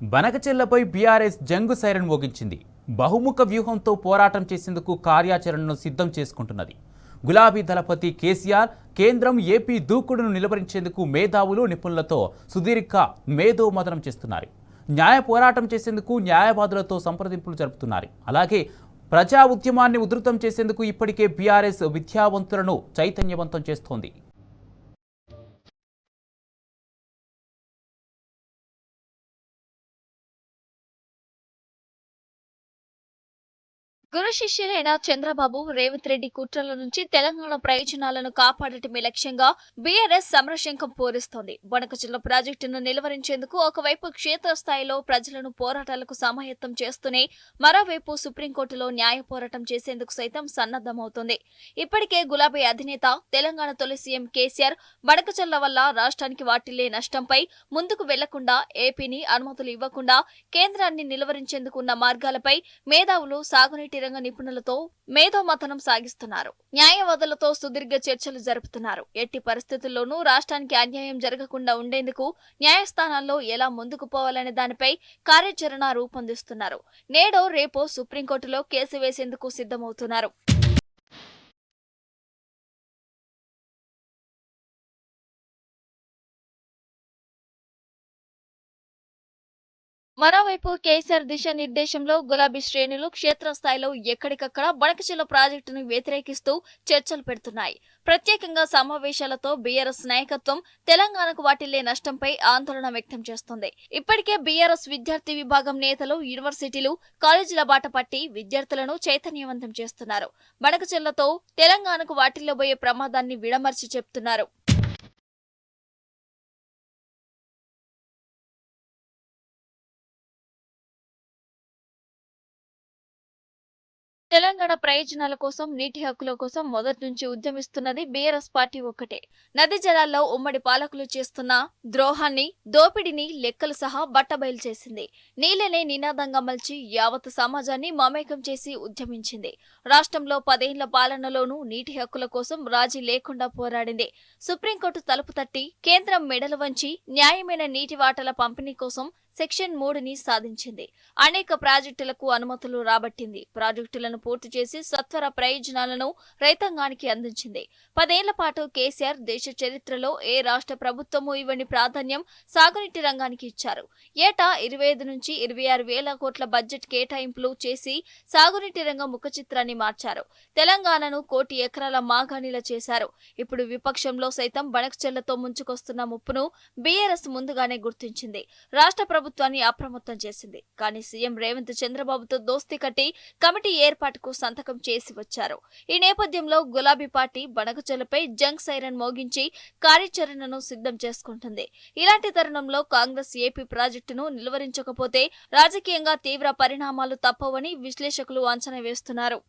బనకచెర్లపై BRS జంగు siren మోగించింది. బహుముఖ వ్యూహంతో పోరాటం చేసేందుకు కార్యాచరణను సిద్ధం చేసుకుంటున్నది. గులాబీ దళపతి కేసీఆర్ కేంద్రం ఏపీ దూకుడును నిలవరించేందుకు మేధావులు నిపుణులతో సుదీర్ఘ మేధోమథనం చేస్తున్నారు. న్యాయ పోరాటం చేసేందుకు న్యాయవాదులతో సంప్రదింపులు జరుపుతున్నారు. అలాగే ప్రజా ఉద్యమాన్ని ఉధృతం చేసేందుకు ఇప్పటికే బీఆర్ఎస్ విద్యావంతులను చైతన్యవంతం చేస్తోంది. గురు శిష్యులైన చంద్రబాబు రేవంత్ రెడ్డి కుట్రల నుంచి తెలంగాణ ప్రయోజనాలను కాపాడటమే లక్ష్యంగా బీఆర్ఎస్ సమరశంఖం పూరిస్తోంది. బనకచెర్ల ప్రాజెక్టును నిలువరించేందుకు ఒకవైపు క్షేత్రస్థాయిలో ప్రజలను పోరాటాలకు సమాయత్తం చేస్తూనే మరోవైపు సుప్రీంకోర్టులో న్యాయ పోరాటం చేసేందుకు సైతం సన్నద్ధమవుతోంది. ఇప్పటికే గులాబీ అధినేత తెలంగాణ తొలి సీఎం కేసీఆర్ బనకచెర్ల వల్ల రాష్ట్రానికి వాటిల్లే నష్టంపై ముందుకు వెళ్లకుండా ఏపీని అనుమతులు ఇవ్వకుండా కేంద్రాన్ని నిలువరించేందుకు ఉన్న మార్గాలపై మేధావులు సాగునీటి రంగ నిపుణులతో మేధోమథనం సాగిస్తున్నారు. న్యాయవాదులతో సుదీర్ఘ చర్చలు జరుపుతున్నారు. ఎట్టి పరిస్థితుల్లోనూ రాష్ట్రానికి అన్యాయం జరగకుండా ఉండేందుకు న్యాయస్థానాల్లో ఎలా ముందుకు పోవాలనే దానిపై కార్యాచరణ రూపొందిస్తున్నారు. నేడో రేపో సుప్రీంకోర్టులో కేసు వేసేందుకు సిద్ధమవుతున్నారు. మరోవైపు కేసీఆర్ దిశానిర్దేశంలో గులాబీ శ్రేణులు క్షేత్రస్థాయిలో ఎక్కడికక్కడ బనకచెర్ల ప్రాజెక్టును వ్యతిరేకిస్తూ చర్చలు పెడుతున్నాయి. ప్రత్యేకంగా సమావేశాలతో బీఆర్ఎస్ నాయకత్వం తెలంగాణకు వాటిల్లే నష్టంపై ఆందోళన వ్యక్తం చేస్తోంది. ఇప్పటికే బీఆర్ఎస్ విద్యార్థి విభాగం నేతలు యూనివర్సిటీలు, కాలేజీల బాట పట్టి విద్యార్థులను చైతన్యవంతం చేస్తున్నారు. బనకచెర్లతో తెలంగాణకు వాటిల్లబోయే ప్రమాదాన్ని విడమర్చి చెప్తున్నారు. తెలంగాణ ప్రయోజనాల కోసం, నీటి హక్కుల కోసం మొదటి నుంచి ఉద్యమిస్తున్నది బీఆర్ఎస్ పార్టీ ఒక్కటే. నది జలాల్లో ఉమ్మడి పాలకులు చేస్తున్న ద్రోహాన్ని, దోపిడీని లెక్కలు సహా బట్టబయలు చేసింది. నీళ్లనే నినాదంగా మలిచి యావత్ సమాజాన్ని మమేకం చేసి ఉద్యమించింది. రాష్ట్రంలో 10 ఏళ్ల పాలనలోనూ నీటి హక్కుల కోసం రాజీ లేకుండా పోరాడింది. సుప్రీంకోర్టు తలుపు తట్టి కేంద్రం మెడలు వంచి న్యాయమైన నీటి వాటాల పంపిణీ కోసం సెక్షన్ 3ని సాధించింది. అనేక ప్రాజెక్టులకు అనుమతులు రాబట్టింది. ప్రాజెక్టులను పూర్తి చేసి సత్వర ప్రయోజనాలను రైతాంగానికి అందించింది. 10 ఏళ్ల పాటు కేసీఆర్ దేశ చరిత్రలో ఏ రాష్ట్ర ప్రభుత్వమూ ఇవ్వని ప్రాధాన్యం సాగునీటి రంగానికి ఇచ్చారు. ఏటా 25 నుంచి 26 వేల కోట్ల బడ్జెట్ కేటాయింపులు చేసి సాగునీటి రంగం ముఖ చిత్రాన్ని మార్చారు. తెలంగాణను 1 కోటి ఎకరాల మాగాణిలా చేశారు. ఇప్పుడు విపక్షంలో సైతం బనకచెర్లతో ముంచుకొస్తున్న ముప్పును బీఆర్ఎస్ ముందుగానే గుర్తించింది. రాష్ట్ర ప్రభుత్వాన్ని అప్రమత్తం చేసింది. కానీ సీఎం రేవంత్ చంద్రబాబుతో దోస్తీ కట్టి కమిటీ ఏర్పాటుకు సంతకం చేసి వచ్చారు. ఈ నేపథ్యంలో గులాబీ పార్టీ బనకచెర్లపై జంగ్ సైరన్ మోగించి కార్యాచరణను సిద్ధం చేసుకుంటుంది. ఇలాంటి తరుణంలో కాంగ్రెస్ ఏపీ ప్రాజెక్టును నిలువరించకపోతే రాజకీయంగా తీవ్ర పరిణామాలు తప్పవని విశ్లేషకులు అంచనా వేస్తున్నారు.